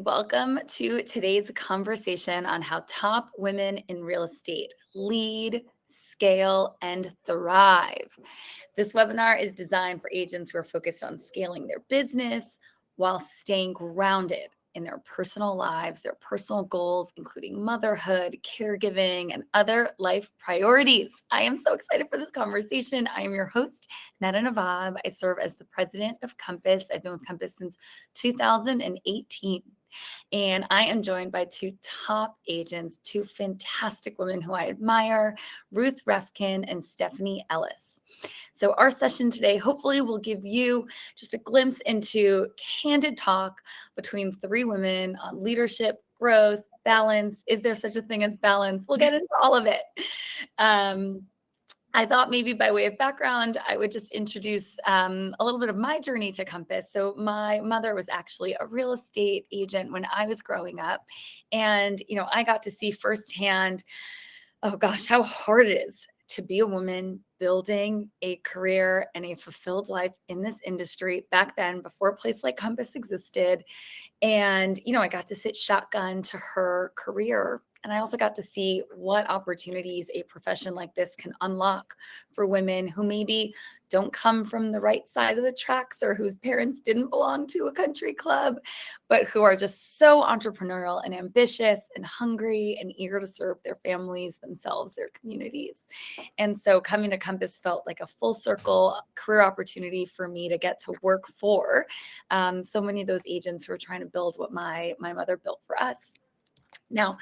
Welcome to today's conversation on how top women in real estate lead, scale, and thrive. This webinar is designed for agents who are focused on scaling their business while staying grounded in their personal lives, their personal goals, including motherhood, caregiving, and other life priorities. I am so excited for this conversation. I am your host, Neda Navab. I serve as the president of Compass. I've been with Compass since 2018. And I am joined by two top agents, two fantastic women who I admire, Ruth Refkin and Stephanie Ellis. So our session today hopefully will give you just a glimpse into candid talk between three women on leadership, growth, balance. Is there such a thing as balance? We'll get into all of it. I thought maybe by way of background, I would just introduce a little bit of my journey to Compass. So my mother was actually a real estate agent when I was growing up. And, I got to see firsthand, oh gosh, how hard it is to be a woman building a career and a fulfilled life in this industry back then, before a place like Compass existed. And, I got to sit shotgun to her career. And I also got to see what opportunities a profession like this can unlock for women who maybe don't come from the right side of the tracks, or whose parents didn't belong to a country club, but who are just so entrepreneurial and ambitious and hungry and eager to serve their families, themselves, their communities. And so coming to Compass felt like a full circle career opportunity for me to get to work for so many of those agents who are trying to build what my mother built for us. Now,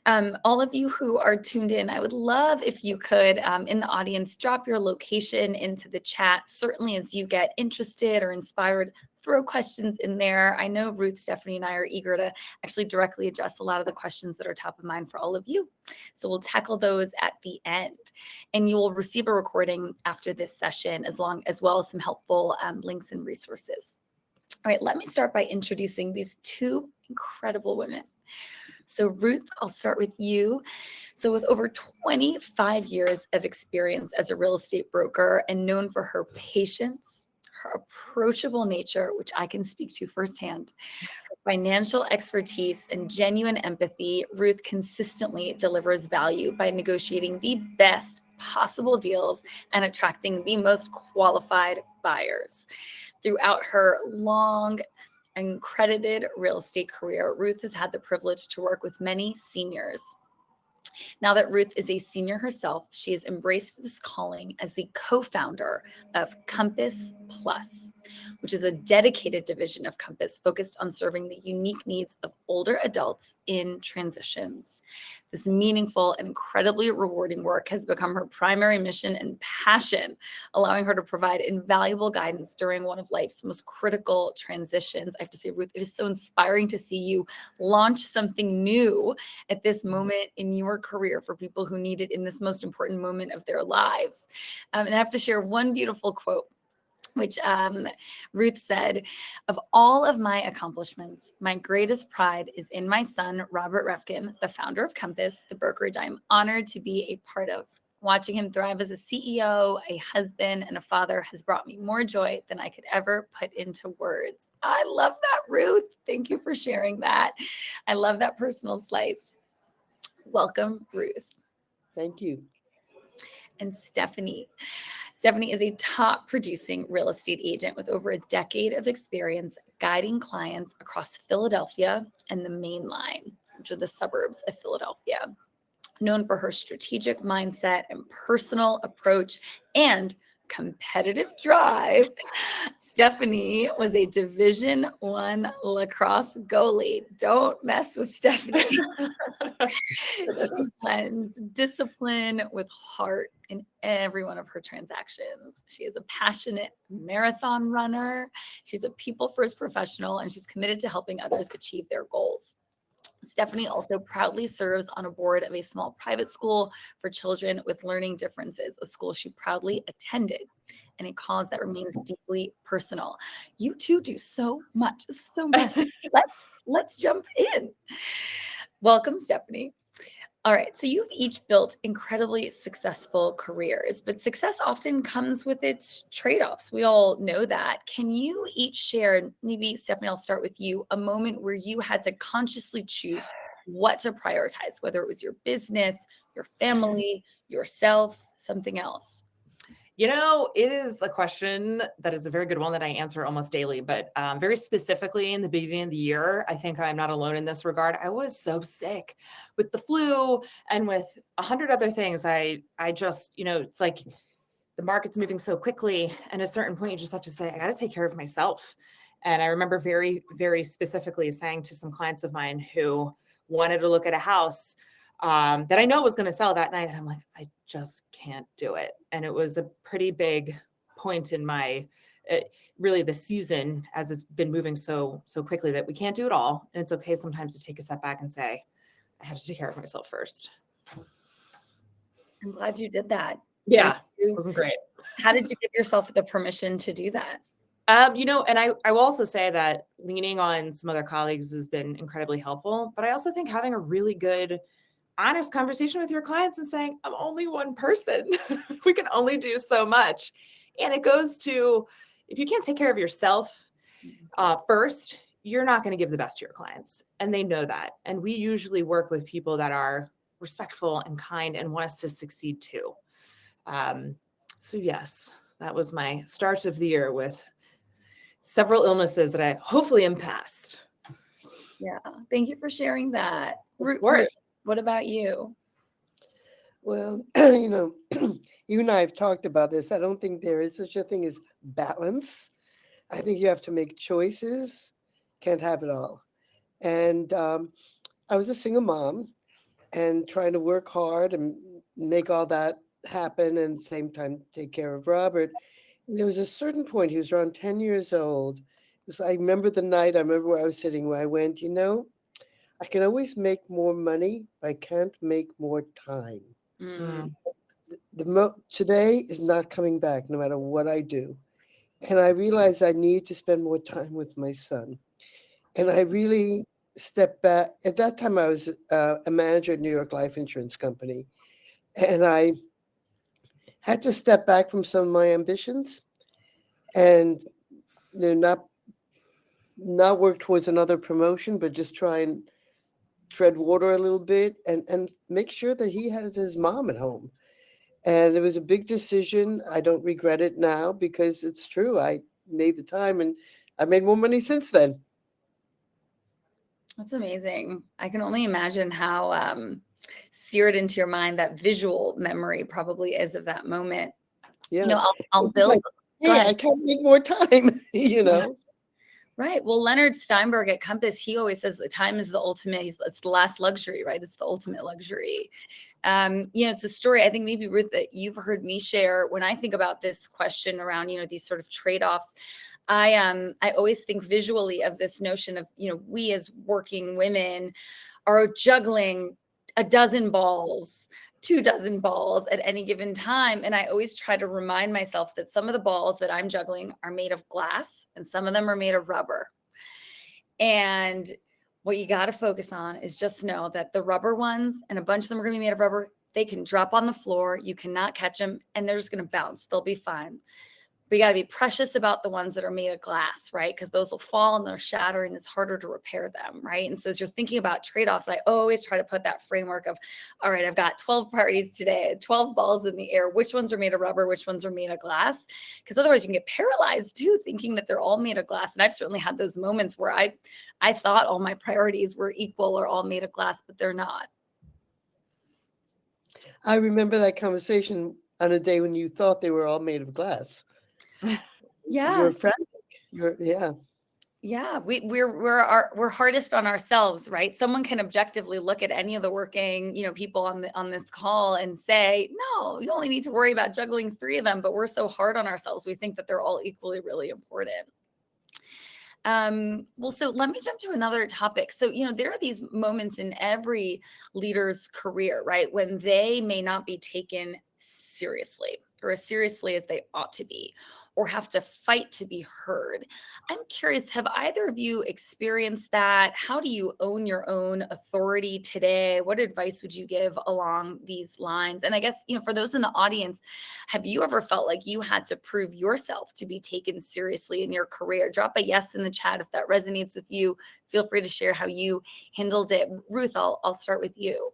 all of you who are tuned in, I would love if you could, in the audience, drop your location into the chat. Certainly as you get interested or inspired, throw questions in there. I know Ruth, Stephanie, and I are eager to actually directly address a lot of the questions that are top of mind for all of you. So we'll tackle those at the end. And you will receive a recording after this session, as well as some helpful links and resources. All right, let me start by introducing these two incredible women. So Ruth, I'll start with you. So with over 25 years of experience as a real estate broker and known for her patience, her approachable nature, which I can speak to firsthand, her financial expertise, and genuine empathy, Ruth consistently delivers value by negotiating the best possible deals and attracting the most qualified buyers. Throughout her long and credited real estate career, Ruth has had the privilege to work with many seniors. Now that Ruth is a senior herself, she has embraced this calling as the co-founder of Compass Plus, which is a dedicated division of Compass focused on serving the unique needs of older adults in transitions. This meaningful and incredibly rewarding work has become her primary mission and passion, allowing her to provide invaluable guidance during one of life's most critical transitions. I have to say, Ruth, it is so inspiring to see you launch something new at this moment in your career for people who need it in this most important moment of their lives. And I have to share one beautiful quote, which Ruth said, "Of all of my accomplishments, my greatest pride is in my son, Robert Refkin, the founder of Compass, the brokerage I'm honored to be a part of. Watching him thrive as a CEO, a husband, and a father has brought me more joy than I could ever put into words." I love that, Ruth. Thank you for sharing that. I love that personal slice. Welcome, Ruth. Thank you. And Stephanie. Stephanie is a top producing real estate agent with over a decade of experience guiding clients across Philadelphia and the Main Line, which are the suburbs of Philadelphia. Known for her strategic mindset and personal approach and competitive drive, Stephanie was a Division I lacrosse goalie. Don't mess with Stephanie. She blends discipline with heart in every one of her transactions. She is a passionate marathon runner. She's a people-first professional, and she's committed to helping others achieve their goals. Stephanie also proudly serves on a board of a small private school for children with learning differences, a school she proudly attended, and a cause that remains deeply personal. You two do so much. This is so much. Let's jump in. Welcome, Stephanie. All right. So you've each built incredibly successful careers, but success often comes with its trade-offs. We all know that. Can you each share, maybe Stephanie, I'll start with you, a moment where you had to consciously choose what to prioritize, whether it was your business, your family, yourself, something else? It is a question that is a very good one that I answer almost daily, but very specifically in the beginning of the year, I think I'm not alone in this regard. I was so sick with the flu and with 100 other things. I just, it's like the market's moving so quickly. And at a certain point, you just have to say, I got to take care of myself. And I remember very, very specifically saying to some clients of mine who wanted to look at a house that I know was going to sell that night. And I'm like, I just can't do it. And it was a pretty big point in my, really the season, as it's been moving so quickly, that we can't do it all. And it's okay sometimes to take a step back and say, I have to take care of myself first. I'm glad you did that. Yeah, it wasn't great. How did you give yourself the permission to do that? And I will also say that leaning on some other colleagues has been incredibly helpful, but I also think having a really good, honest conversation with your clients and saying, I'm only one person. We can only do so much. And it goes to, if you can't take care of yourself first, you're not going to give the best to your clients. And they know that. And we usually work with people that are respectful and kind and want us to succeed too. So yes, that was my start of the year with several illnesses that I hopefully am past. Yeah. Thank you for sharing that. Of course. What about you? Well, you and I have talked about this. I don't think there is such a thing as balance. I think you have to make choices, can't have it all. And I was a single mom and trying to work hard and make all that happen and at the same time take care of Robert. And there was a certain point, he was around 10 years old. I remember the night, I remember where I was sitting, where I went, I can always make more money, but I can't make more time. Mm. Today is not coming back no matter what I do. And I realized I need to spend more time with my son. And I really stepped back. At that time, I was a manager at New York Life Insurance Company. And I had to step back from some of my ambitions and not work towards another promotion, but just try and tread water a little bit and make sure that he has his mom at home. And it was a big decision. I don't regret it now because it's true. I made the time and I made more money since then. That's amazing. I can only imagine how seared into your mind that visual memory probably is of that moment. Yeah. I'll build. Like, hey, I can't make more time, Right. Well, Leonard Steinberg at Compass, he always says that time is the ultimate. It's the last luxury, right? It's the ultimate luxury. It's a story, I think maybe Ruth, that you've heard me share when I think about this question around, these sort of trade-offs. I always think visually of this notion of, we as working women are juggling a dozen balls, 24 balls at any given time. And I always try to remind myself that some of the balls that I'm juggling are made of glass and some of them are made of rubber. And what you got to focus on is just know that the rubber ones, and a bunch of them are going to be made of rubber, they can drop on the floor. You cannot catch them and they're just going to bounce. They'll be fine. But you got to be precious about the ones that are made of glass, right? Because those will fall and they'll shatter and it's harder to repair them, right? And so as you're thinking about trade-offs, I always try to put that framework of, all right, I've got 12 parties today, 12 balls in the air. Which ones are made of rubber? Which ones are made of glass? Because otherwise you can get paralyzed too, thinking that they're all made of glass. And I've certainly had those moments where I thought all my priorities were equal or all made of glass, but they're not. I remember that conversation on a day when you thought they were all made of glass. Yeah. You're frantic. Yeah, we're hardest on ourselves, right? Someone can objectively look at any of the working, people on this call and say, no, you only need to worry about juggling 3 of them, but we're so hard on ourselves. We think that they're all equally really important. Well, so let me jump to another topic. So, there are these moments in every leader's career, right? When they may not be taken seriously or as seriously as they ought to be, or have to fight to be heard. I'm curious, have either of you experienced that? How do you own your own authority today? What advice would you give along these lines? And I guess, for those in the audience, have you ever felt like you had to prove yourself to be taken seriously in your career? Drop a yes in the chat if that resonates with you. Feel free to share how you handled it. Ruth, I'll start with you.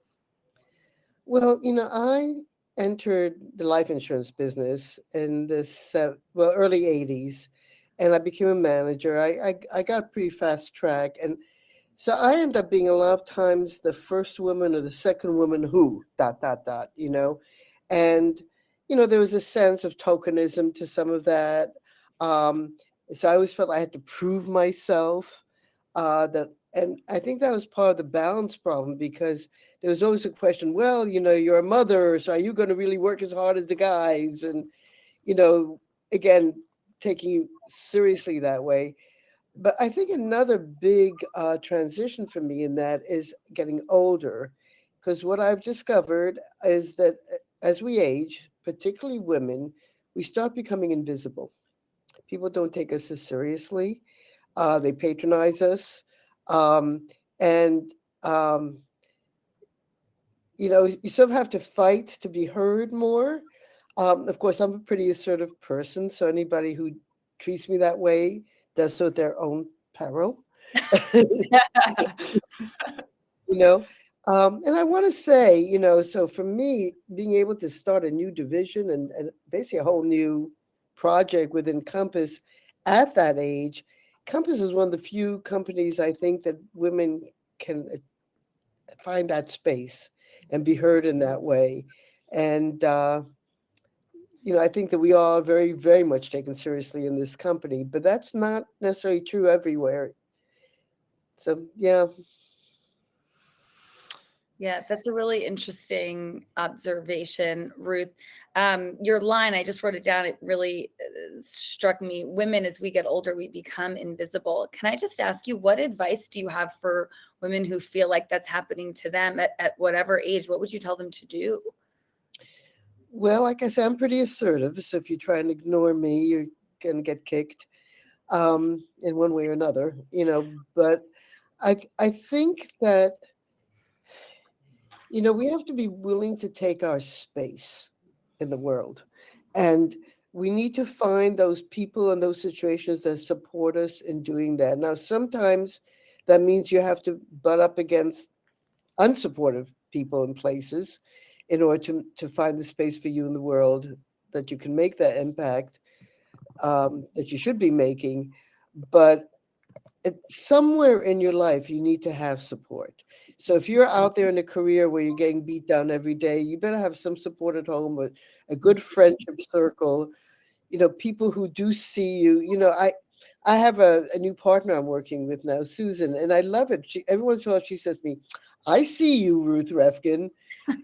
Well, I entered the life insurance business in early 80s, and I became a manager. I got a pretty fast track. And so I ended up being a lot of times the first woman or the second woman who, dot, dot, dot, And, there was a sense of tokenism to some of that. So I always felt I had to prove myself and I think that was part of the balance problem, because there was always a question, well, you're a mother, so are you going to really work as hard as the guys? And, again, taking you seriously that way. But I think another big transition for me in that is getting older, because what I've discovered is that as we age, particularly women, we start becoming invisible. People don't take us as seriously. They patronize us. Um, and, um, you sort of have to fight to be heard more. Of course, I'm a pretty assertive person, so anybody who treats me that way does so at their own peril. you know and I want to say, so for me, being able to start a new division and basically a whole new project within Compass at that age. Compass is one of the few companies I think that women can find that space and be heard in that way. And I think that we are very, very much taken seriously in this company, but that's not necessarily true everywhere. So yeah. Yeah, that's a really interesting observation, Ruth. Your line, I just wrote it down. It really struck me. Women, as we get older, we become invisible. Can I just ask you, what advice do you have for women who feel like that's happening to them at whatever age? What would you tell them to do? Well, like I said, I'm pretty assertive. So if you try and ignore me, you're going to get kicked in one way or another, But I think that, we have to be willing to take our space in the world. And we need to find those people and those situations that support us in doing that. Now, sometimes that means you have to butt up against unsupportive people and places in order to find the space for you in the world that you can make that impact that you should be making. But somewhere in your life, you need to have support. So if you're out there in a career where you're getting beat down every day, you better have some support at home, a good friendship circle, people who do see you. I have a new partner I'm working with now, Susan, and I love it. Every once in a while she says to me, I see you, Ruth Refkin,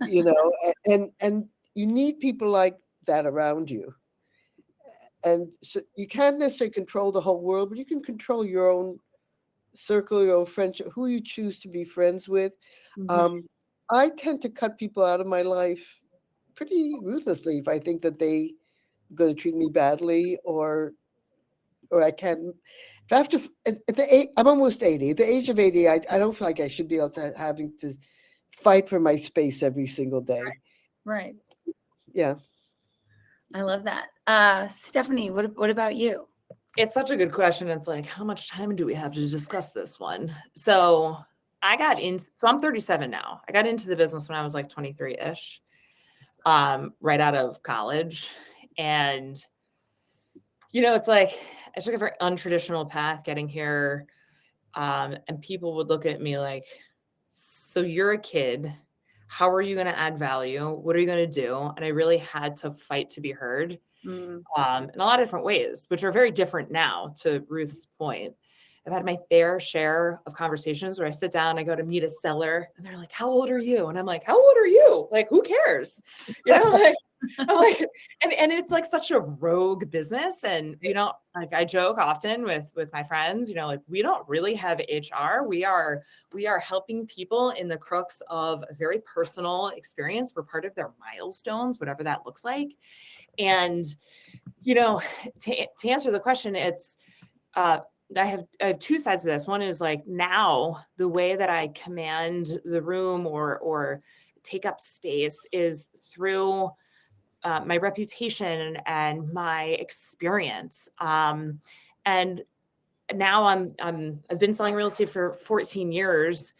and you need people like that around you. And so you can't necessarily control the whole world, but you can control your own circle, your own friendship, who you choose to be friends with. Mhm. I tend to cut people out of my life pretty ruthlessly if I think that they are going to treat me badly, or I can't. If I have to, I'm almost 80. At the age of 80, I don't feel like I should be able to having to fight for my space every single day. Right. Yeah. I love that. Stephanie, what about you? It's such a good question. It's like, how much time do we have to discuss this one? So I'm 37 now. I got into the business when I was like 23-ish, right out of college. And, it's like, I took a very untraditional path getting here. And people would look at me like, so you're a kid. How are you going to add value? What are you going to do? And I really had to fight to be heard. Mm. In a lot of different ways, which are very different now, to Ruth's point. I've had my fair share of conversations where I sit down, I go to meet a seller, and they're like, how old are you? And I'm like, how old are you? Like, who cares? Like, I'm like, and it's like such a rogue business. And like, I joke often with my friends, like, we don't really have HR. We are helping people in the crux of a very personal experience. We're part of their milestones, whatever that looks like. And, to answer the question, it's, I have two sides to this. One is like, now the way that I command the room or take up space is through my reputation and my experience. And now I've been selling real estate for 14 years,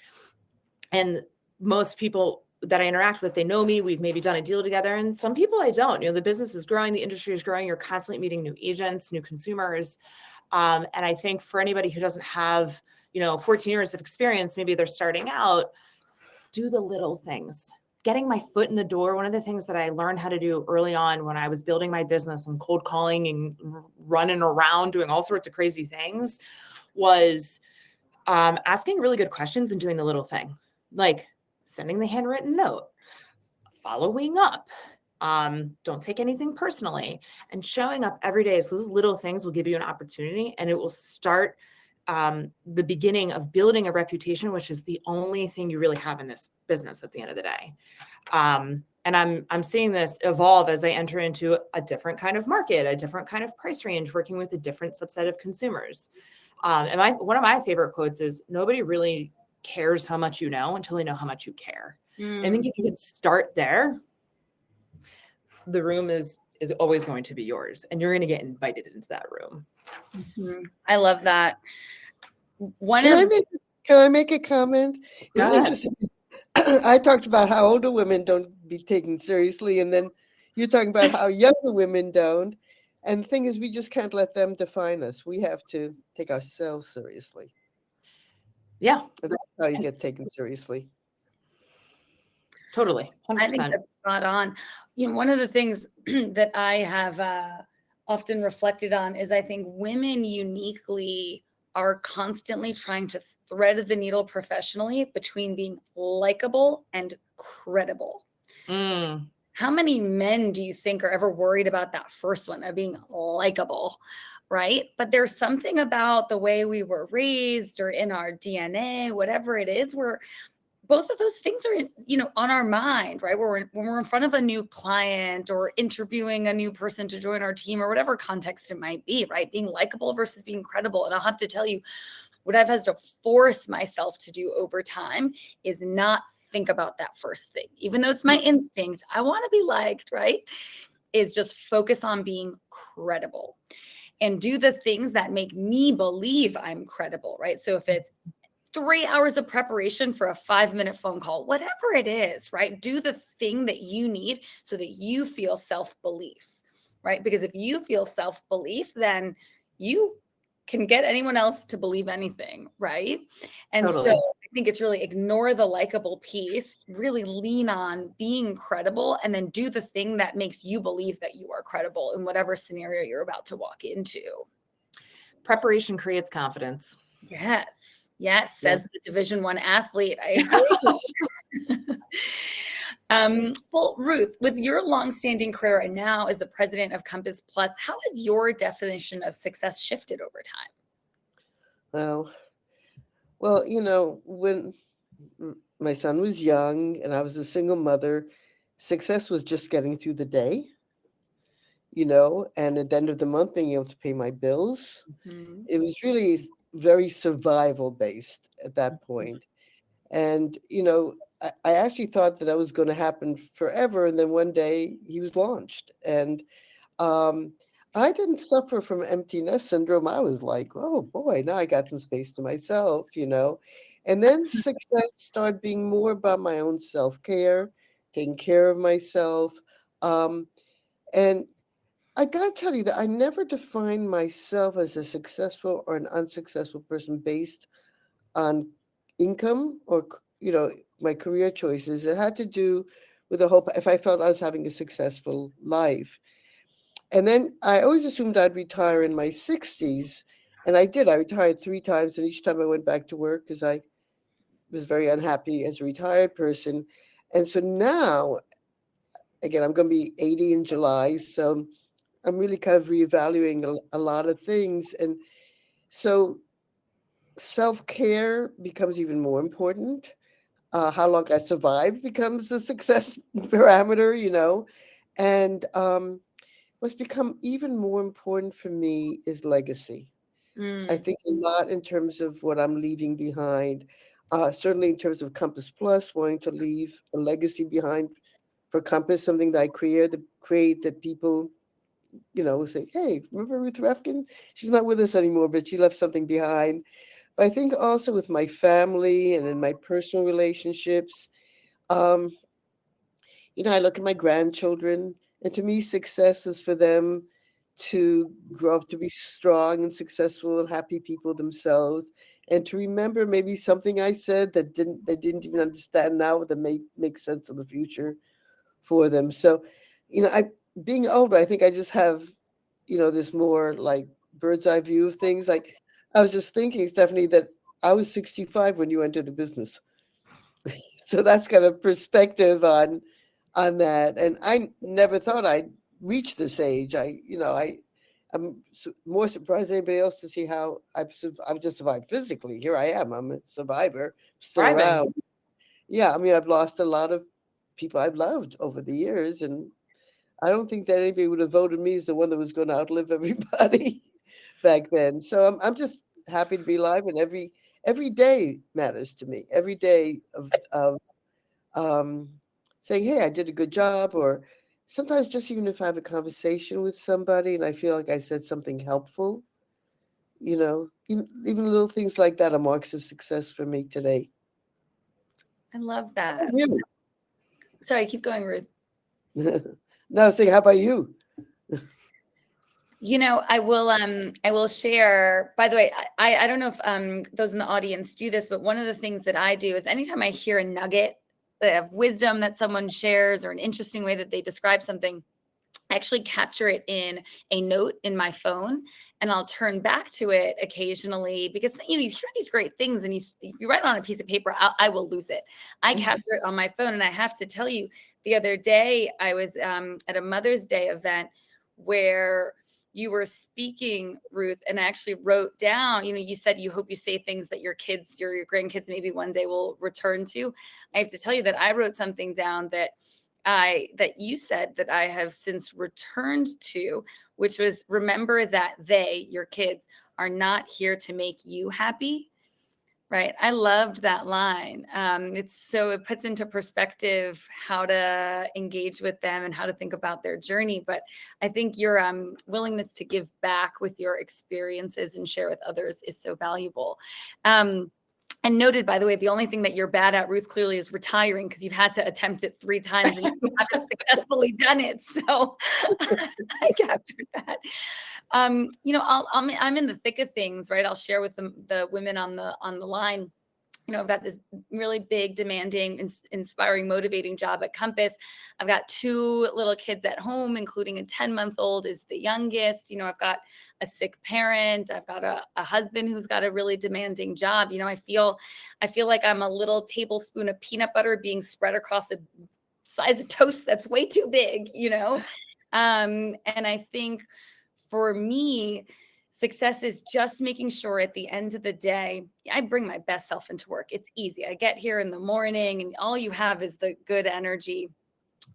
and most people that I interact with, they know me. We've maybe done a deal together, and some people I don't. The business is growing, the industry is growing. You're constantly meeting new agents, new consumers. And I think for anybody who doesn't have, 14 years of experience, maybe they're starting out, do the little things. Getting my foot in the door. One of the things that I learned how to do early on when I was building my business and cold calling and running around doing all sorts of crazy things was asking really good questions and doing the little thing, like sending the handwritten note, following up. Don't take anything personally, and showing up every day. So those little things will give you an opportunity, and it will start the beginning of building a reputation, which is the only thing you really have in this business at the end of the day. And I'm seeing this evolve as I enter into a different kind of market, a different kind of price range, working with a different subset of consumers. And one of my favorite quotes is, nobody really cares how much you know until they know how much you care. And I think if you could start there, the room is always going to be yours, and you're going to get invited into that room. I love that. Can I make a comment? It's Go ahead. interesting. I talked about how older women don't be taken seriously, and then you're talking about how younger women don't. And the thing is, we just can't let them define us. We have to take ourselves seriously. Yeah. And that's how you get taken seriously. Totally. 100%. I think that's spot on. One of the things that I have often reflected on is, I think women uniquely are constantly trying to thread the needle professionally between being likable and credible. How many men do you think are ever worried about that first one, of being likable, right? But there's something about the way we were raised or in our DNA, whatever it is, where both of those things are, on our mind, right? When we're in front of a new client or interviewing a new person to join our team or whatever context it might be, right? Being likable versus being credible. And I'll have to tell you, what I've had to force myself to do over time is not think about that first thing. Even though it's my instinct, I want to be liked, right? Is just focus on being credible and do the things that make me believe I'm credible, right? So if it's 3 hours of preparation for a 5-minute phone call, whatever it is, right? Do the thing that you need so that you feel self-belief, right? Because if you feel self-belief, then you can get anyone else to believe anything, right? And Totally. So I think it's really ignore the likable piece, really lean on being credible, and then do the thing that makes you believe that you are credible in whatever scenario you're about to walk into. Preparation creates confidence. Yes, says the Division I athlete. I agree. Well, Ruth, with your longstanding career and now as the president of Compass Plus, how has your definition of success shifted over time? Well, when my son was young and I was a single mother, success was just getting through the day, and at the end of the month being able to pay my bills. It was really very survival based at that point. And, I actually thought that was going to happen forever. And then one day he was launched. And I didn't suffer from empty nest syndrome. I was like, oh boy, now I got some space to myself, And then success started being more about my own self-care, taking care of myself. And I got to tell you that I never defined myself as a successful or an unsuccessful person based on income or, my career choices. It had to do with the hope if I felt I was having a successful life. And then I always assumed I'd retire in my 60s. And I did. I retired 3 times. And each time I went back to work because I was very unhappy as a retired person. And so now, again, I'm going to be 80 in July. So I'm really kind of reevaluating a lot of things. And so self-care becomes even more important. How long I survive becomes a success parameter, And what's become even more important for me is legacy. I Mm, think a lot in terms of what I'm leaving behind. Certainly in terms of Compass Plus, wanting to leave a legacy behind for Compass, something that I create that people, say, hey, remember Ruth Refkin? She's not with us anymore, but she left something behind. But I think also with my family and in my personal relationships, um, I look at my grandchildren, and to me, success is for them to grow up to be strong and successful and happy people themselves, and to remember maybe something I said that they didn't even understand now that may make sense in the future for them. So, I being older, I think I just have, this more like bird's eye view of things. Like I was just thinking, Stephanie, that I was 65 when you entered the business. So that's kind of perspective on that. And I never thought I'd reach this age. I'm more surprised than anybody else to see how I've just survived physically. Here I am. I'm a survivor, still Thriving. around. Yeah, I mean, I've lost a lot of people I've loved over the years, and I don't think that anybody would have voted me as the one that was going to outlive everybody back then. So I'm just happy to be alive, and every day matters to me. Every day of um, saying, "Hey, I did a good job," or sometimes just even if I have a conversation with somebody and I feel like I said something helpful, even little things like that are marks of success for me today. I love How that. about Sorry, keep going, Ruth. you? No, I was saying, how about you? I will share, by the way, I don't know if those in the audience do this, but one of the things that I do is anytime I hear a nugget of wisdom that someone shares or an interesting way that they describe something, I actually capture it in a note in my phone, and I'll turn back to it occasionally because you hear these great things, and if you write it on a piece of paper, I will lose it. I capture it on my phone, and I have to tell you, the other day I was at a Mother's Day event where you were speaking, Ruth, and I actually wrote down. You said you hope you say things that your kids or your grandkids maybe one day will return to. I have to tell you that I wrote something down that you said that I have since returned to, which was remember that your kids, are not here to make you happy. Right. I loved that line. It puts into perspective how to engage with them and how to think about their journey. But I think your willingness to give back with your experiences and share with others is so valuable. And noted, by the way, the only thing that you're bad at, Ruth, clearly is retiring because you've had to attempt it 3 times and you haven't successfully done it. So I captured that. I'm in the thick of things, right? I'll share with the women on the line. I've got this really big, demanding, inspiring, motivating job at Compass. I've got 2 little kids at home, including a 10-month-old is the youngest. I've got a sick parent. I've got a husband who's got a really demanding job. I feel like I'm a little tablespoon of peanut butter being spread across a size of toast that's way too big. And I think for me, success is just making sure at the end of the day, I bring my best self into work. It's easy. I get here in the morning and all you have is the good energy.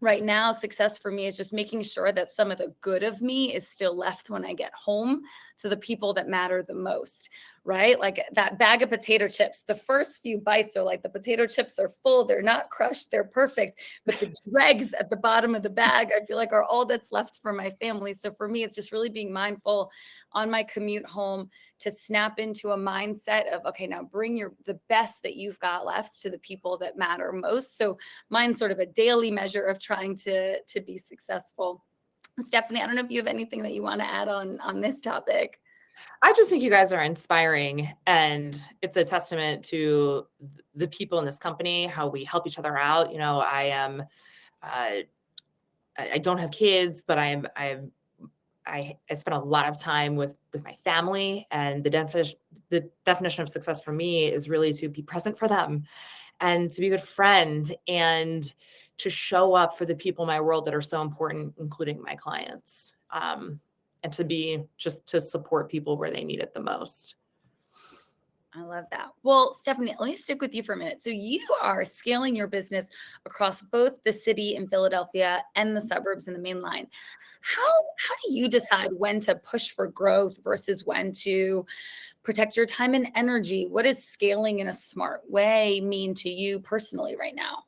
Right now, success for me is just making sure that some of the good of me is still left when I get home to the people that matter the most, right? Like that bag of potato chips, the first few bites are like the potato chips are full, they're not crushed, they're perfect. But the dregs at the bottom of the bag, I feel like are all that's left for my family. So for me, it's just really being mindful on my commute home to snap into a mindset of, okay, now bring the best that you've got left to the people that matter most. So mine's sort of a daily measure of trying to be successful. Stephanie, I don't know if you have anything that you want to add on this topic. I just think you guys are inspiring, and it's a testament to the people in this company, how we help each other out. I don't have kids, but I spend a lot of time with my family, and the definition of success for me is really to be present for them and to be a good friend and to show up for the people in my world that are so important, including my clients, and to support people where they need it the most. I love that. Well, Stephanie, let me stick with you for a minute. So you are scaling your business across both the city in Philadelphia and the suburbs in the main line. How do you decide when to push for growth versus when to protect your time and energy? What does scaling in a smart way mean to you personally right now?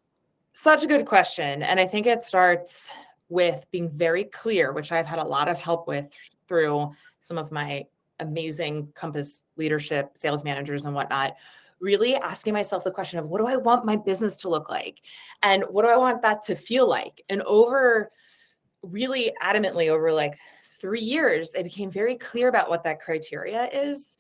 Such a good question. And I think it starts with being very clear, which I've had a lot of help with through some of my amazing Compass leadership, sales managers, and whatnot. Really asking myself the question of what do I want my business to look like? And what do I want that to feel like? And really adamantly over like 3 years, I became very clear about what that criteria is.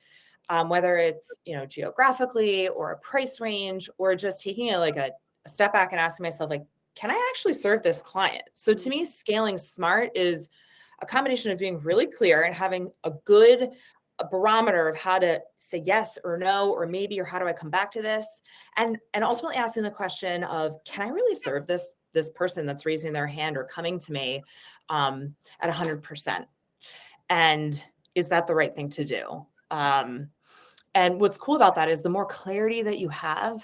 Whether it's geographically or a price range or just taking a step back and asking myself, like, can I actually serve this client? So to me, scaling smart is a combination of being really clear and having a barometer of how to say yes or no, or maybe, or how do I come back to this? And ultimately asking the question of, can I really serve this person that's raising their hand or coming to me at 100%? And is that the right thing to do? And what's cool about that is the more clarity that you have,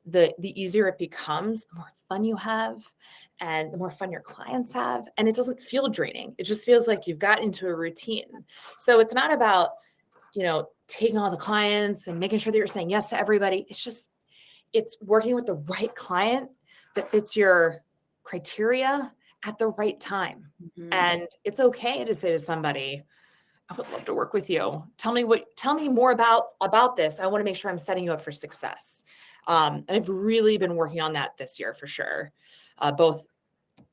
the easier it becomes, the more fun you have, and the more fun your clients have. And it doesn't feel draining. It just feels like you've got into a routine. So it's not about, taking all the clients and making sure that you're saying yes to everybody. It's working with the right client that fits your criteria at the right time. Mhm. And it's okay to say to somebody, I would love to work with you. Tell me more about this. I want to make sure I'm setting you up for success. And I've really been working on that this year for sure. Both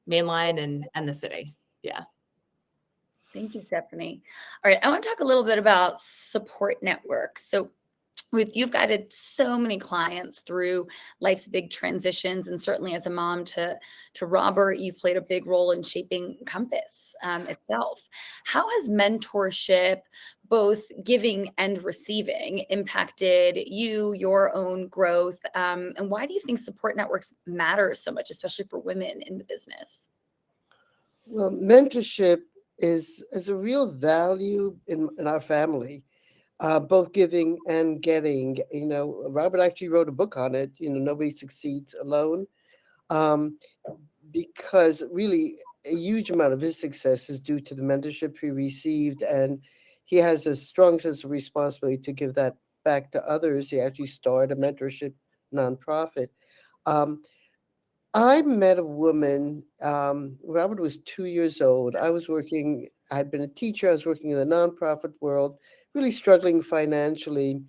mainline and the city. Yeah. Thank you, Stephanie. All right, I want to talk a little bit about support networks. So you've guided so many clients through life's big transitions, and certainly as a mom to Robert, you've played a big role in shaping Compass itself. How has mentorship, both giving and receiving, impacted you, your own growth, and why do you think support networks matter so much, especially for women in the business? Well, mentorship is a real value in our family, both giving and getting. Robert actually wrote a book on it. Nobody succeeds alone, um, because really a huge amount of his success is due to the mentorship he received, and he has a strong sense of responsibility to give that back to others. He actually started a mentorship nonprofit. Um, I met a woman. Robert was 2 years old. I'd been a teacher. I was working in the nonprofit world, really struggling financially.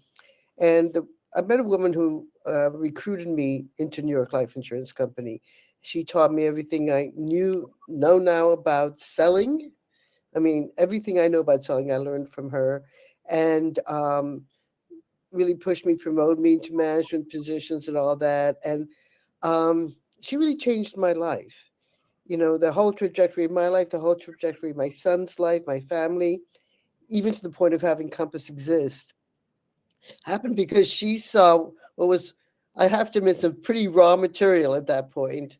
And I met a woman who recruited me into New York Life Insurance Company. She taught me everything I know now about selling. I mean, everything I know about selling, I learned from her, and really pushed me, promoted me into management positions and all that. And she really changed my life. The whole trajectory of my life, the whole trajectory of my son's life, my family, even to the point of having Compass exist, happened because she saw what was, I have to admit, some pretty raw material at that point.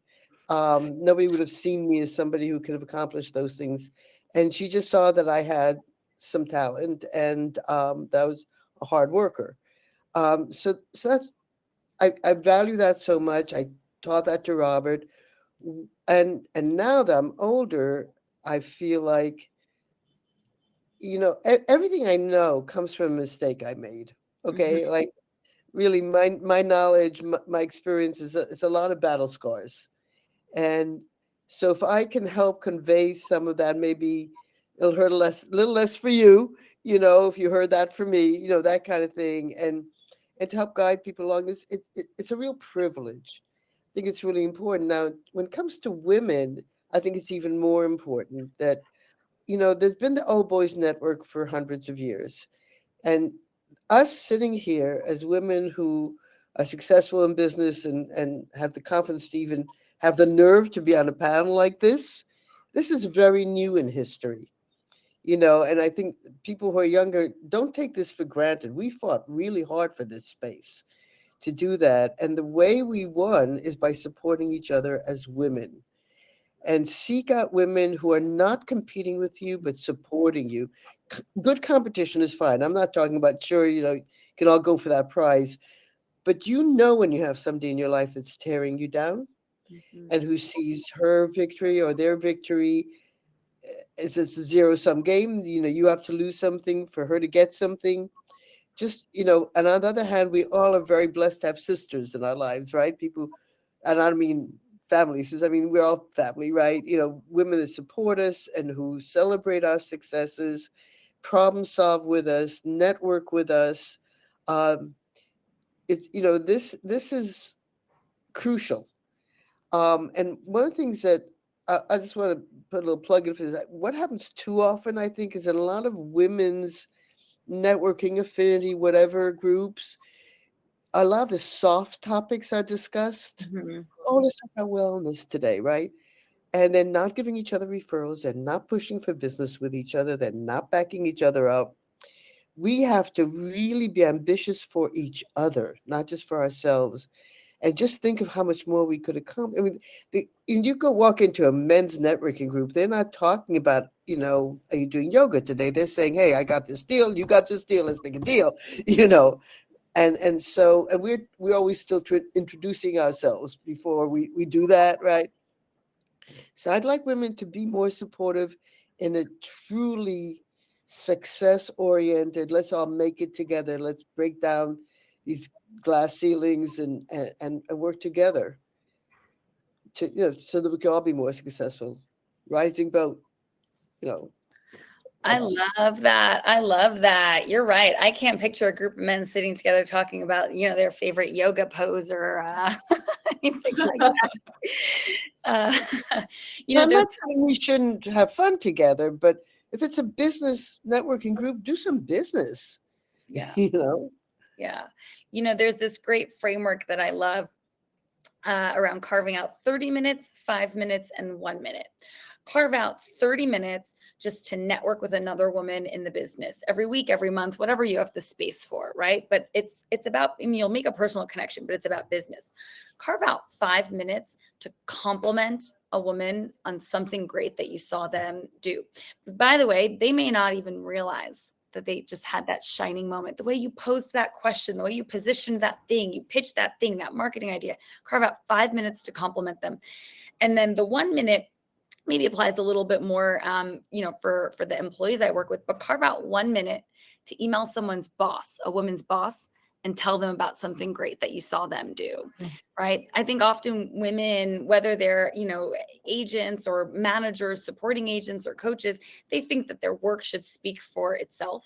Nobody would have seen me as somebody who could have accomplished those things. And she just saw that I had some talent, and that I was a hard worker. So that's, I value that so much. I taught that to Robert. And now that I'm older, I feel like, everything I know comes from a mistake I made. Mhm. Okay, like really, my knowledge, my experience is a lot of battle scars, and so if I can help convey some of that, maybe it'll hurt little less for you. If you heard that from me, that kind of thing, and to help guide people along it's a real privilege. I think it's really important. Now, when it comes to women, I think it's even more important that there's been the Old Boys Network for hundreds of years, and us sitting here as women who are successful in business and have the confidence to even have the nerve to be on a panel like this is very new in history. And I think people who are younger don't take this for granted. We fought really hard for this space to do that. And the way we won is by supporting each other as women, and seek out women who are not competing with you but supporting you. Good competition is fine. I'm not talking about, sure, can all go for that prize. But you know when you have somebody in your life that's tearing you down Mhm. and who sees her victory or their victory as it's a zero-sum game. You have to lose something for her to get something. Just, and on the other hand, we all are very blessed to have sisters in our lives, right? People, and I don't mean family sisters, I mean, we're all family, right? Women that support us and who celebrate our successes, problem solve with us, network with us. Um, this is crucial. And one of the things that I just want to put a little plug in for this, what happens too often, I think, is in a lot of women's networking, affinity, whatever groups, a lot of the soft topics are discussed. Mhm. Oh, let's talk about wellness today, right? And then not giving each other referrals and not pushing for business with each other, then not backing each other up. We have to really be ambitious for each other, not just for ourselves. And just think of how much more we could accomplish. I mean, you go walk into a men's networking group, they're not talking about, are you doing yoga today? They're saying, hey, I got this deal, you got this deal, let's make a deal, you know. And we're always still introducing ourselves before we do that, right? So I'd like women to be more supportive in a truly success oriented, let's all make it together, let's break down these glass ceilings and work together to so that we can all be more successful. Rising boat, you know. I love that. I love that. You're right. I can't picture a group of men sitting together talking about, their favorite yoga pose or anything like that. I'm There's not saying we shouldn't have fun together, but if it's a business networking group, do some business. yeah, You know. yeah. There's this great framework that I love around carving out 30 minutes, 5 minutes, and 1 minute. Carve out 30 minutes just to network with another woman in the business every week, every month, whatever you have the space for, right? But it's about, you'll make a personal connection, but it's about business. Carve out 5 minutes to compliment a woman on something great that you saw them do. Because by the way, they may not even realize that they just had that shining moment. The way you posed that question, the way you positioned that thing, you pitched that thing, that marketing idea, carve out 5 minutes to compliment them. And then the 1 minute maybe applies a little bit more, for the employees I work with, but carve out 1 minute to email someone's boss, a woman's boss, and tell them about something great that you saw them do, right? I think often women, whether they're, agents or managers, supporting agents or coaches, they think that their work should speak for itself.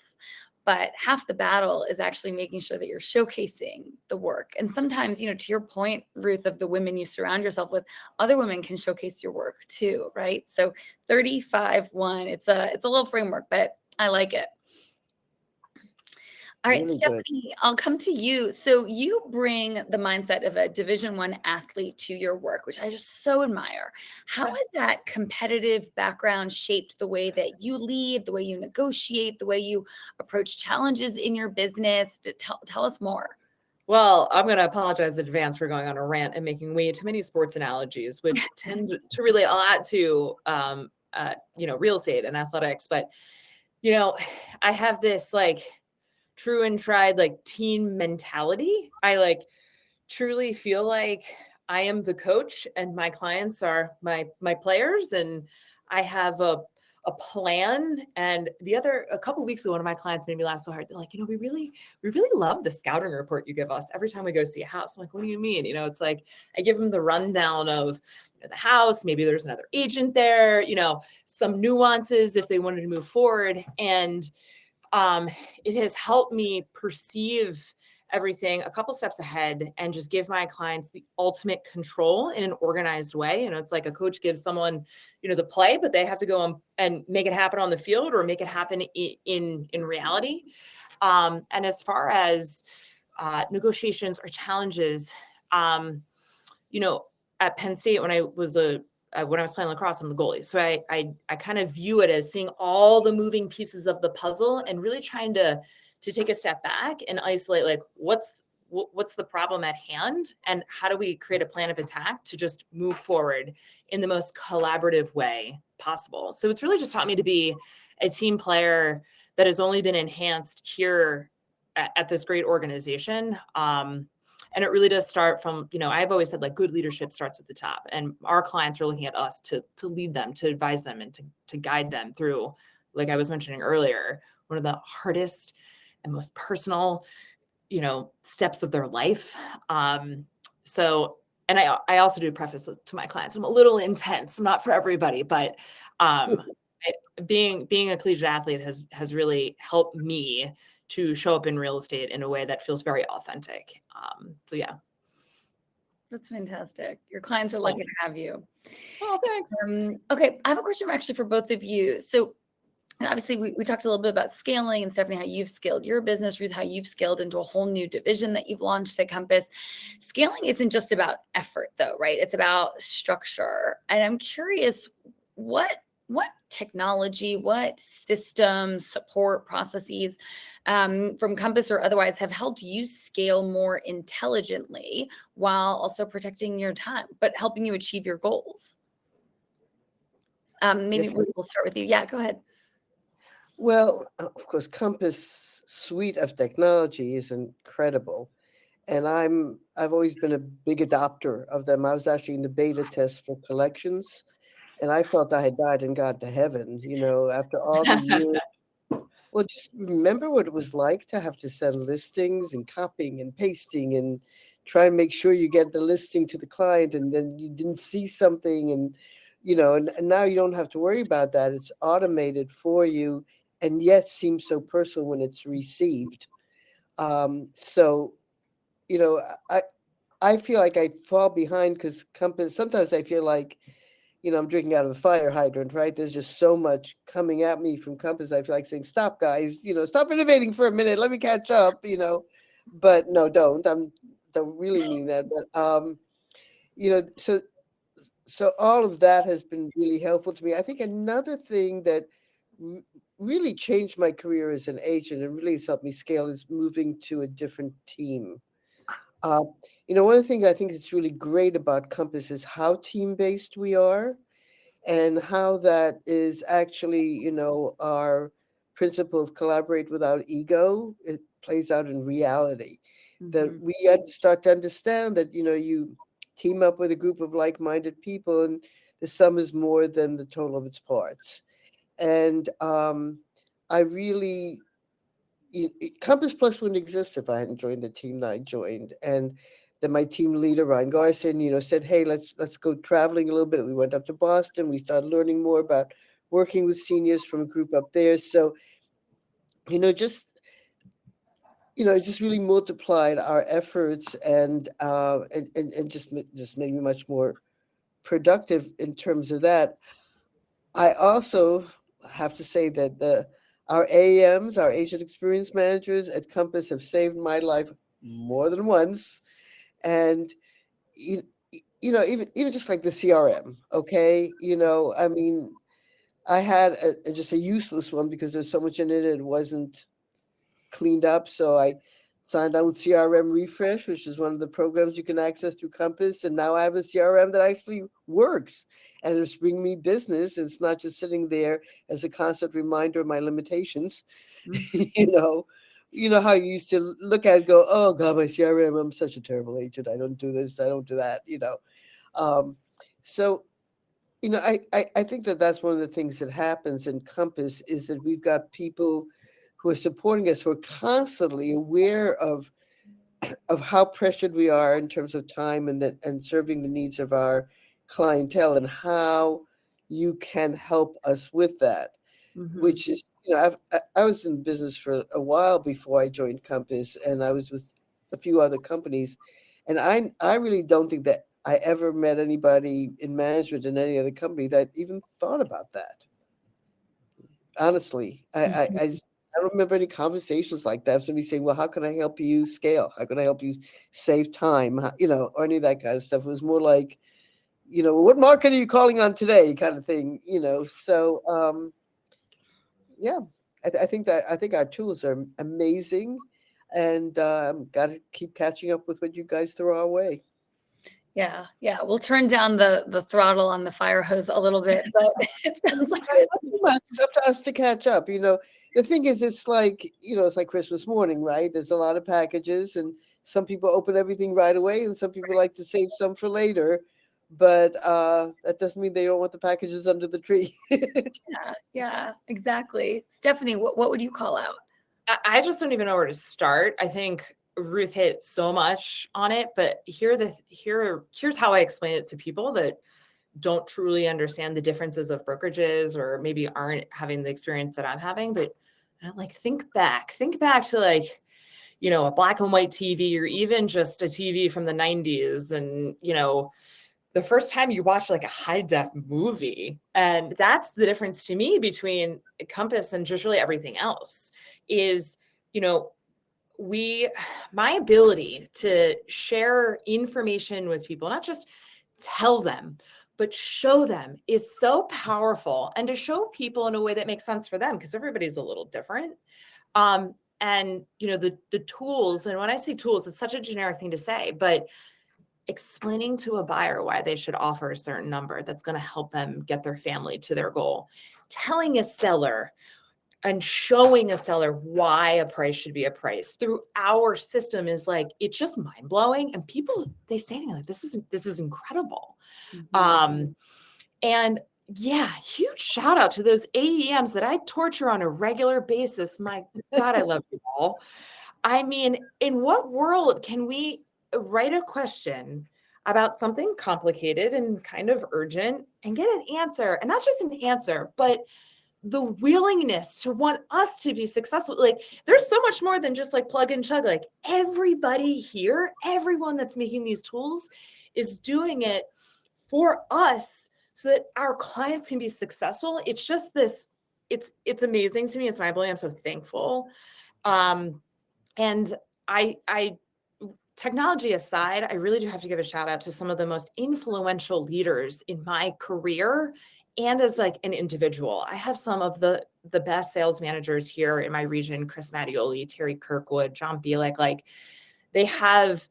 But half the battle is actually making sure that you're showcasing the work. And sometimes, to your point, Ruth, of the women you surround yourself with, other women can showcase your work too, right? So 35-1, it's a little framework, but I like it. All right, Really good. Stephanie, I'll come to you. So you bring the mindset of a Division I athlete to your work, which I just so admire. How has that competitive background shaped the way that you lead, the way you negotiate, the way you approach challenges in your business? Tell us more. Well, I'm going to apologize in advance for going on a rant and making way too many sports analogies, which tend to relate a lot to, real estate and athletics. But, I have this true and tried team mentality. I truly feel like I am the coach and my clients are my players, and I have a plan. And a couple of weeks ago, one of my clients made me laugh so hard. They're like, we really love the scouting report you give us every time we go see a house. I'm like, what do you mean? It's like I give them the rundown of the house. Maybe there's another agent there, some nuances if they wanted to move forward. And it has helped me perceive everything a couple steps ahead and just give my clients the ultimate control in an organized way. It's like a coach gives someone, the play, but they have to go and make it happen on the field or make it happen in reality. And as far as negotiations or challenges, at Penn State, when I was playing lacrosse, I'm the goalie. So I kind of view it as seeing all the moving pieces of the puzzle and really trying to take a step back and isolate what's the problem at hand and how do we create a plan of attack to just move forward in the most collaborative way possible. So it's really just taught me to be a team player that has only been enhanced here at this great organization. And it really does start from, I've always said like good leadership starts at the top, and our clients are looking at us to lead them, to advise them, and to guide them through, like I was mentioning earlier, one of the hardest and most personal, steps of their life. So, and I also do preface to my clients, I'm a little intense, not for everybody, but being a collegiate athlete has really helped me to show up in real estate in a way that feels very authentic. So yeah. That's fantastic. Your clients are lucky to have you. Oh, thanks. Okay, I have a question actually for both of you. So obviously we talked a little bit about scaling, and Stephanie, how you've scaled your business, Ruth, how you've scaled into a whole new division that you've launched at Compass. Scaling isn't just about effort though, right? It's about structure. And I'm curious, what technology, what systems, support processes from Compass or otherwise have helped you scale more intelligently while also protecting your time, but helping you achieve your goals? Maybe Yes, we'll start with you. Yeah, go ahead. well, of course, Compass suite of technology is incredible, and I've always been a big adopter of them. I was actually in the beta test for collections, and I felt I had died and got to heaven, after all the years. Well, just remember what it was like to have to send listings and copying and pasting and try and make sure you get the listing to the client, and then you didn't see something, and now you don't have to worry about that. It's automated for you, and yet seems so personal when it's received. So, you know, I I feel like I fall behind because Compass. Sometimes I feel like I'm drinking out of a fire hydrant, right? There's just so much coming at me from Compass. I feel like saying, "Stop, guys! Stop innovating for a minute. Let me catch up." But no, don't. Don't really mean that. But so all of that has been really helpful to me. I think another thing that r- really changed my career as an agent and really has helped me scale is moving to a different team. Uh, one of the things I think is really great about Compass is how team based we are, and how that is actually, our principle of collaborate without ego. It plays out in reality. That Mhm. we had to start to understand that, you team up with a group of like minded people, and the sum is more than the total of its parts. And I really, Compass Plus wouldn't exist if I hadn't joined the team that I joined. And then my team leader, Ryan Garson, said, "Hey, let's go traveling a little bit." We went up to Boston. We started learning more about working with seniors from a group up there. So, you know, just it just really multiplied our efforts, and just made me much more productive in terms of that. I also have to say that our AMs, our agent experience managers at Compass, have saved my life more than once. And you, even just like the CRM, okay, I mean, I had just a useless one because there's so much in it. It wasn't cleaned up. So I signed on with CRM Refresh, which is one of the programs you can access through Compass. And now I have a CRM that actually works, and it's bringing me business. It's not just sitting there as a constant reminder of my limitations. Mhm. you know, you know how you used to look at it and go, "Oh God, my CRM, I'm such a terrible agent. I don't do this. I don't do that." Um, so, I think that that's one of the things that happens in Compass is that we've got people who are supporting us, who are constantly aware of how pressured we are in terms of time, and serving the needs of our clientele, and how you can help us with that. Mhm. Which is, I was in business for a while before I joined Compass, and I was with a few other companies, and I really don't think that I ever met anybody in management in any other company that even thought about that. Honestly, Mhm. I don't remember any conversations like that. Somebody saying, "Well, how can I help you scale? How can I help you save time?" Or any of that kind of stuff. It was more like, "What market are you calling on today?" kind of thing. So, yeah, I think our tools are amazing, and got to keep catching up with what you guys throw our way. Yeah, yeah. We'll turn down the throttle on the fire hose a little bit, but it sounds like Not this too is much. It's up to us to catch up. the thing is, it's like, it's like Christmas morning, right? There's a lot of packages, and some people open everything right away, and some people like to save some for later. But that doesn't mean they don't want the packages under the tree. Yeah, exactly. Stephanie, what would you call out? I just don't even know where to start. I think Ruth hit so much on it, but here's how I explain it to people that don't truly understand the differences of brokerages, or maybe aren't having the experience that I'm having. But like, think back to like, a black and white TV, or even just a TV from the 90s. And, the first time you watch like a high def movie, and that's the difference to me between Compass and just really everything else is, my ability to share information with people, not just tell them, but show them, is so powerful. And to show people in a way that makes sense for them, because everybody's a little different. And the tools, and when I say tools, it's such a generic thing to say, but explaining to a buyer why they should offer a certain number that's going to help them get their family to their goal, telling a seller and showing a seller why a price should be a price through our system is like, it's just mind blowing. And people, they say to me like, this is incredible. Mm-hmm. And yeah, huge shout out to those AEMs that I torture on a regular basis. My God, I love you all. I mean, in what world can we write a question about something complicated and kind of urgent and get an answer? And not just an answer, but the willingness to want us to be successful. Like, there's so much more than just like plug and chug. Like, everybody here, everyone that's making these tools is doing it for us so that our clients can be successful. It's just this, it's amazing to me. It's mind-blowing. I'm so thankful. And I technology aside, I really do have to give a shout out to some of the most influential leaders in my career and as like an individual. I have some of the best sales managers here in my region: Chris Mattioli, Terry Kirkwood, John Bielek. Like, they have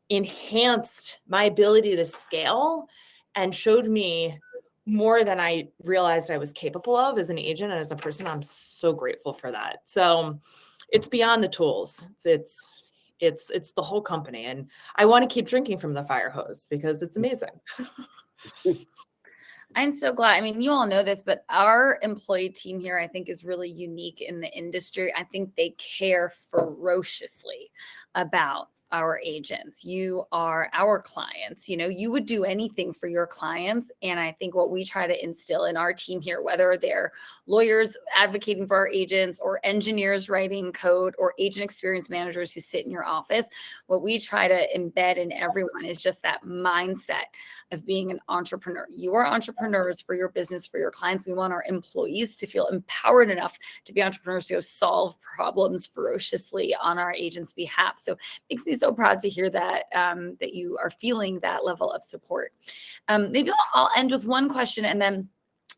enhanced my ability to scale and showed me more than I realized I was capable of as an agent and as a person. I'm so grateful for that. So it's beyond the tools. It's the whole company. And I want to keep drinking from the fire hose because it's amazing. I'm so glad. I mean, you all know this, but our employee team here, I think, is really unique in the industry. I think they care ferociously about our agents. You are our clients. You would do anything for your clients. And I think what we try to instill in our team here, whether they're lawyers advocating for our agents, or engineers writing code, or agent experience managers who sit in your office, what we try to embed in everyone is just that mindset of being an entrepreneur. You are entrepreneurs for your business, for your clients. We want our employees to feel empowered enough to be entrepreneurs, to go solve problems ferociously on our agents' behalf. So it makes me so proud to hear that that you are feeling that level of support. Maybe I'll end with one question, and then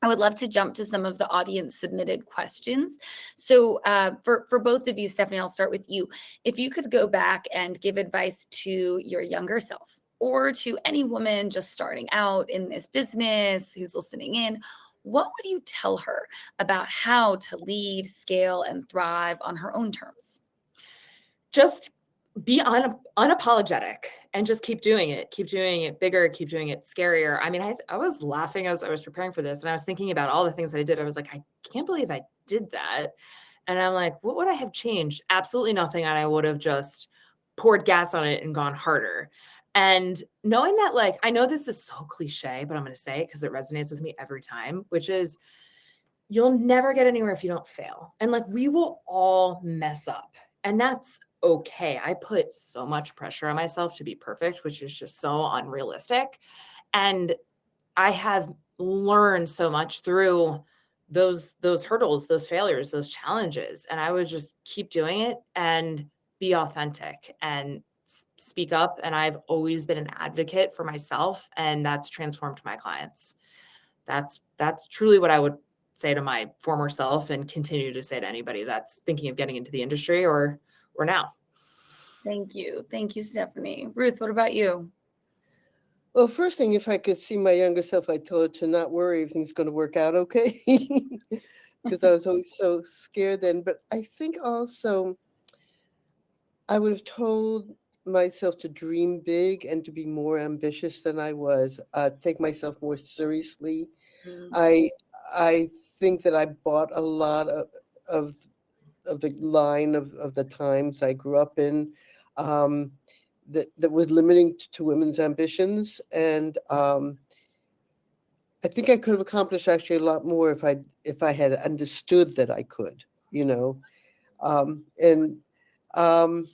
I would love to jump to some of the audience submitted questions. So for both of you, Stephanie, I'll start with you. If you could go back and give advice to your younger self, or to any woman just starting out in this business who's listening in, what would you tell her about how to lead, scale, and thrive on her own terms? Just be unapologetic and just keep doing it bigger, keep doing it scarier. I mean, I was laughing as I was preparing for this, and I was thinking about all the things that I did. I was like, I can't believe I did that. And I'm like, what would I have changed? Absolutely nothing. And I would have just poured gas on it and gone harder. And knowing that, like, I know this is so cliche, but I'm going to say it because it resonates with me every time, which is, you'll never get anywhere if you don't fail. And like, we will all mess up, and that's okay. I put so much pressure on myself to be perfect, which is just so unrealistic. And I have learned so much through those hurdles, those failures, those challenges. And I would just keep doing it and be authentic and speak up. And I've always been an advocate for myself, and that's transformed my clients. That's truly what I would say to my former self, and continue to say to anybody that's thinking of getting into the industry or now. Thank you. Thank you, Stephanie. Ruth, what about you? Well, first thing, if I could see my younger self, I told her to not worry, everything's going to work out okay. because I was always so scared then. But I think also I would have told myself to dream big and to be more ambitious than I was, take myself more seriously. Mm. I I think that I bought a lot of of the line of the times I grew up in, um, that was limiting to women's ambitions, and I think I could have accomplished actually a lot more if I had understood that I could, you know, and um,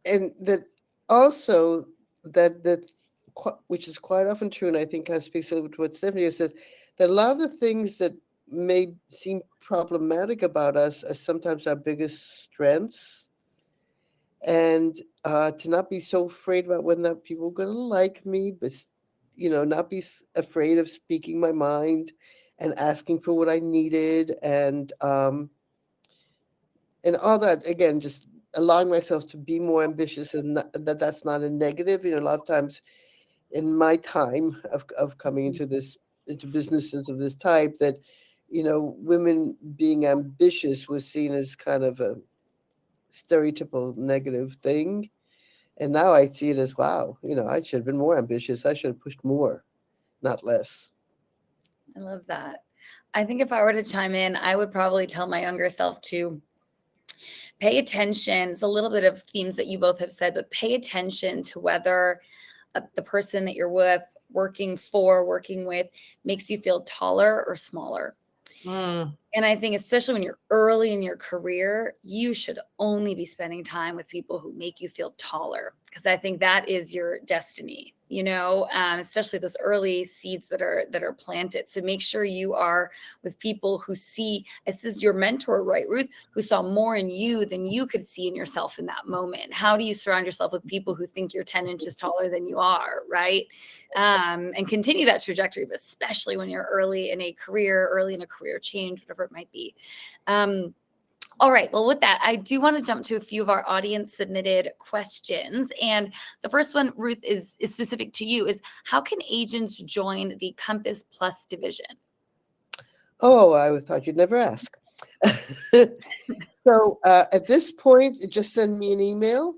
that also that which is quite often true, and I think I speaks a little bit to what Stephanie has said, that a lot of the things that may seem problematic about us are sometimes our biggest strengths, and to not be so afraid about whether or not people are going to like me, but not be afraid of speaking my mind and asking for what I needed, and all that, again, just allowing myself to be more ambitious, and that's not a negative. A lot of times in my time of coming into businesses of this type, that women being ambitious was seen as kind of a stereotypical negative thing, and now I see it as, wow, I should have been more ambitious. I should have pushed more, not less. I love that. I think if I were to chime in, I would probably tell my younger self to pay attention. It's a little bit of themes that you both have said, but pay attention to whether the person that you're with, working with, makes you feel taller or smaller. Mm. And I think especially when you're early in your career, you should only be spending time with people who make you feel taller, because I think that is your destiny, especially those early seeds that are planted. So make sure you are with people who see, this is your mentor, right, Ruth, who saw more in you than you could see in yourself in that moment. How do you surround yourself with people who think you're 10 inches taller than you are, right? And continue that trajectory, but especially when you're early in a career change, whatever it might be. All right. Well, with that, I do want to jump to a few of our audience submitted questions. And the first one, Ruth, is specific to you, is how can agents join the Compass Plus division? Oh, I thought you'd never ask. So at this point, just send me an email,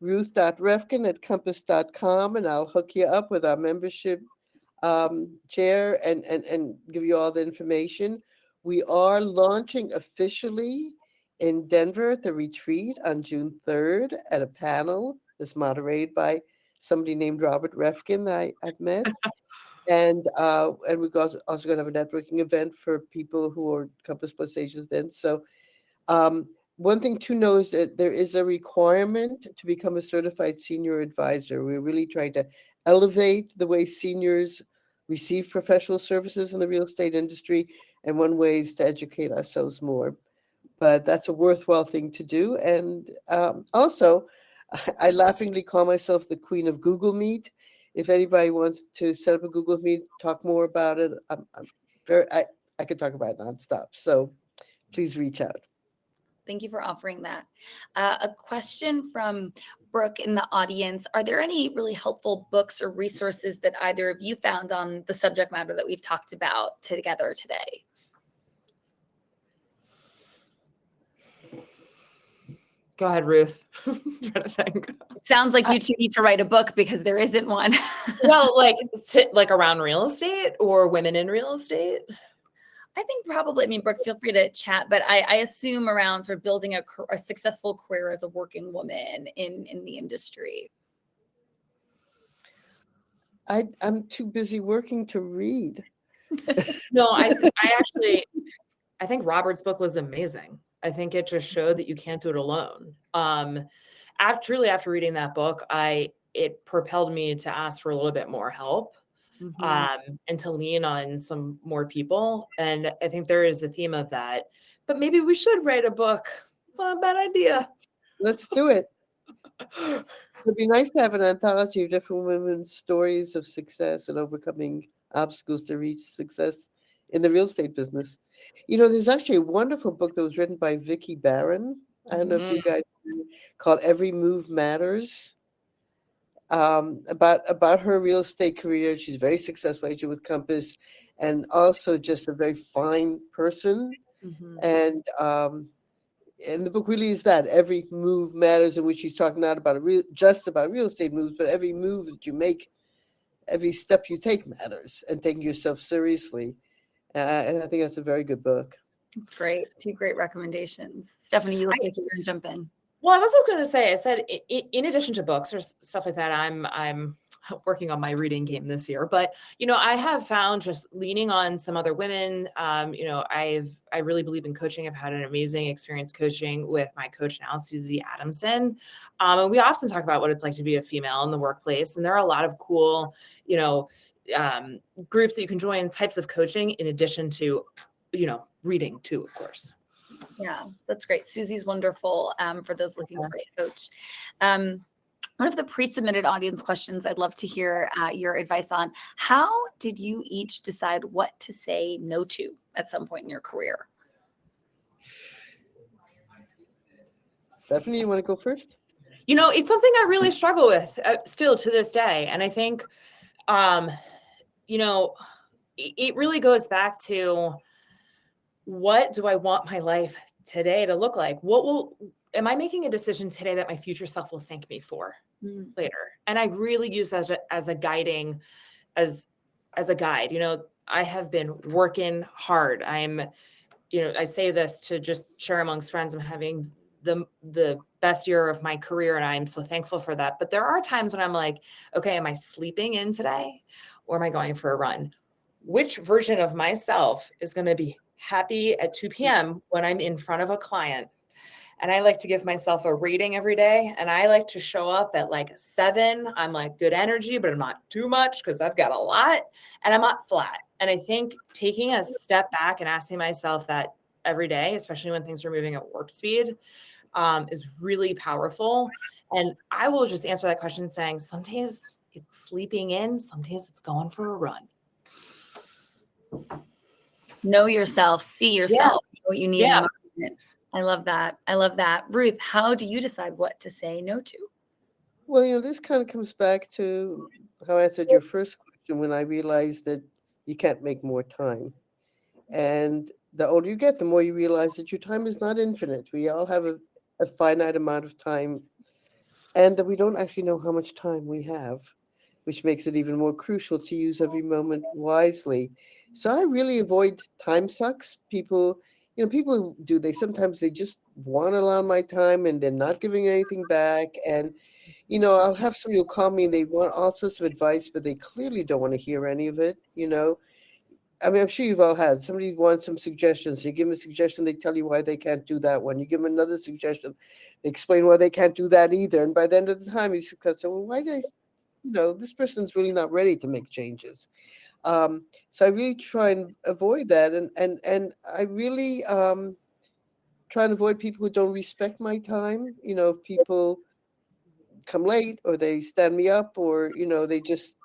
ruth.refkin@compass.com, and I'll hook you up with our membership chair and give you all the information. We are launching officially in Denver at the retreat on June 3rd at a panel that's moderated by somebody named Robert Refkin that I've met. And we're also going to have a networking event for people who are Compass Plus agents then. So one thing to know is that there is a requirement to become a certified senior advisor. We're really trying to elevate the way seniors receive professional services in the real estate industry, and one way is to educate ourselves more. But that's a worthwhile thing to do. And also, I laughingly call myself the queen of Google Meet. If anybody wants to set up a Google Meet, talk more about it, I could talk about it nonstop. So please reach out. Thank you for offering that. A question from Brooke in the audience. Are there any really helpful books or resources that either of you found on the subject matter that we've talked about together today? Go ahead, Ruth. Trying to think. It sounds like you two need to write a book because there isn't one. Well, like around real estate or women in real estate? I think probably, Brooke, feel free to chat, but I assume around sort of building a successful career as a working woman in the industry. I'm too busy working to read. No, I think Robert's book was amazing. I think it just showed that you can't do it alone. After reading that book, it propelled me to ask for a little bit more help. Mm-hmm. And to lean on some more people. And I think there is a theme of that. But maybe we should write a book. It's not a bad idea. Let's do it. It'd be nice to have an anthology of different women's stories of success and overcoming obstacles to reach success in the real estate business. There's actually a wonderful book that was written by Vicki Barron. I don't know if you guys know, called Every Move Matters. About her real estate career. She's a very successful agent with Compass, and also just a very fine person. Mhm. And the book really is that every move matters, in which he's talking not about just about real estate moves, but every move that you make, every step you take matters, and taking yourself seriously. And I think that's a very good book. That's great. Two great recommendations. Stephanie, you look like you're going to jump in. Well, I was also going to say, I said, in addition to books or stuff like that, I'm working on my reading game this year. But I have found just leaning on some other women. I really believe in coaching. I've had an amazing experience coaching with my coach now, Susie Adamson. And we often talk about what it's like to be a female in the workplace, and there are a lot of cool, groups that you can join, types of coaching, in addition to, reading too, of course. Yeah, that's great. Susie's wonderful for those looking for a coach. One of the pre-submitted audience questions I'd love to hear your advice on: how did you each decide what to say no to at some point in your career? Stephanie, you want to go first? It's something I really struggle with still to this day. And I think, it really goes back to, what do I want my life today to look like? Am I making a decision today that my future self will thank me for later? And I really use that as a guide. I have been working hard. I say this to just share amongst friends. I'm having the best year of my career, and I'm so thankful for that. But there are times when I'm like, okay, am I sleeping in today, or am I going for a run? Which version of myself is going to be happy at 2 p.m. when I'm in front of a client? And I like to give myself a rating every day. And I like to show up at like 7. I'm like good energy, but I'm not too much because I've got a lot, and I'm not flat. And I think taking a step back and asking myself that every day, especially when things are moving at warp speed, is really powerful. And I will just answer that question saying, some days it's sleeping in, some days it's going for a run. Know yourself, see yourself, know what you need. Yeah. I love that. I love that. Ruth, how do you decide what to say no to? Well, this kind of comes back to how I answered your first question, when I realized that you can't make more time. And the older you get, the more you realize that your time is not infinite. We all have a finite amount of time, and that we don't actually know how much time we have, which makes it even more crucial to use every moment wisely. So I really avoid time sucks. People do, sometimes they just want a lot of my time and they're not giving anything back. And, I'll have somebody who'll call me and they want all sorts of advice, but they clearly don't want to hear any of it. I mean, I'm sure you've all had somebody wants some suggestions. You give them a suggestion, they tell you why they can't do that one. You give them another suggestion, they explain why they can't do that either. And by the end of the time, you say, well, why did this person's really not ready to make changes. So I really try and avoid that. And I really try and avoid people who don't respect my time. If people come late, or they stand me up, or, they just,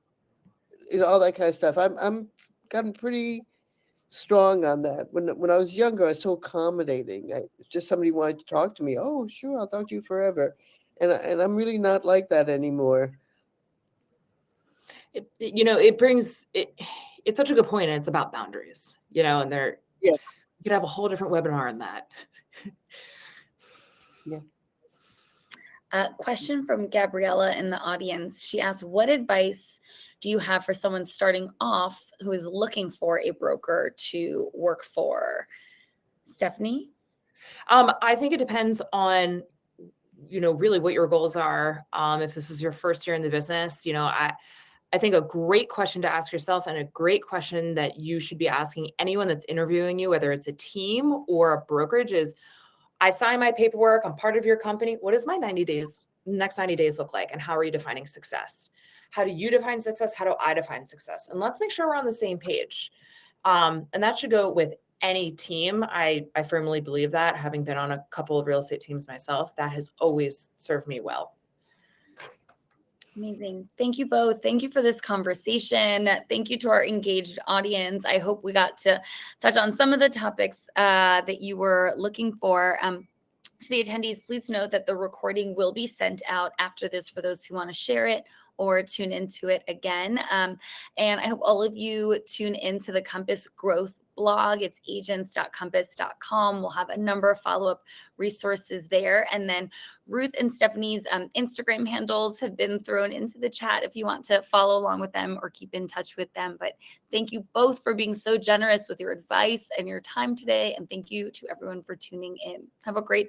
all that kind of stuff. I'm gotten pretty strong on that. When I was younger, I was so accommodating. If just somebody wanted to talk to me, oh, sure, I'll talk to you forever. And I'm really not like that anymore. It brings it. It's such a good point, and it's about boundaries, and you could have a whole different webinar on that. Yeah. Question from Gabriella in the audience. She asked, what advice do you have for someone starting off who is looking for a broker to work for? Stephanie? I think it depends on, really what your goals are. If this is your first year in the business, I think a great question to ask yourself, and a great question that you should be asking anyone that's interviewing you, whether it's a team or a brokerage, is, I sign my paperwork, I'm part of your company. What does my next 90 days look like? And how are you defining success? How do you define success? How do I define success? And let's make sure we're on the same page. And that should go with any team. I firmly believe that, having been on a couple of real estate teams myself, that has always served me well. Amazing. Thank you both. Thank you for this conversation. Thank you to our engaged audience. I hope we got to touch on some of the topics that you were looking for. To the attendees, please note that the recording will be sent out after this for those who want to share it or tune into it again. And I hope all of you tune into the Compass Growth blog. It's agents.compass.com. We'll have a number of follow-up resources there. And then Ruth and Stephanie's Instagram handles have been thrown into the chat if you want to follow along with them or keep in touch with them. But thank you both for being so generous with your advice and your time today. And thank you to everyone for tuning in. Have a great day.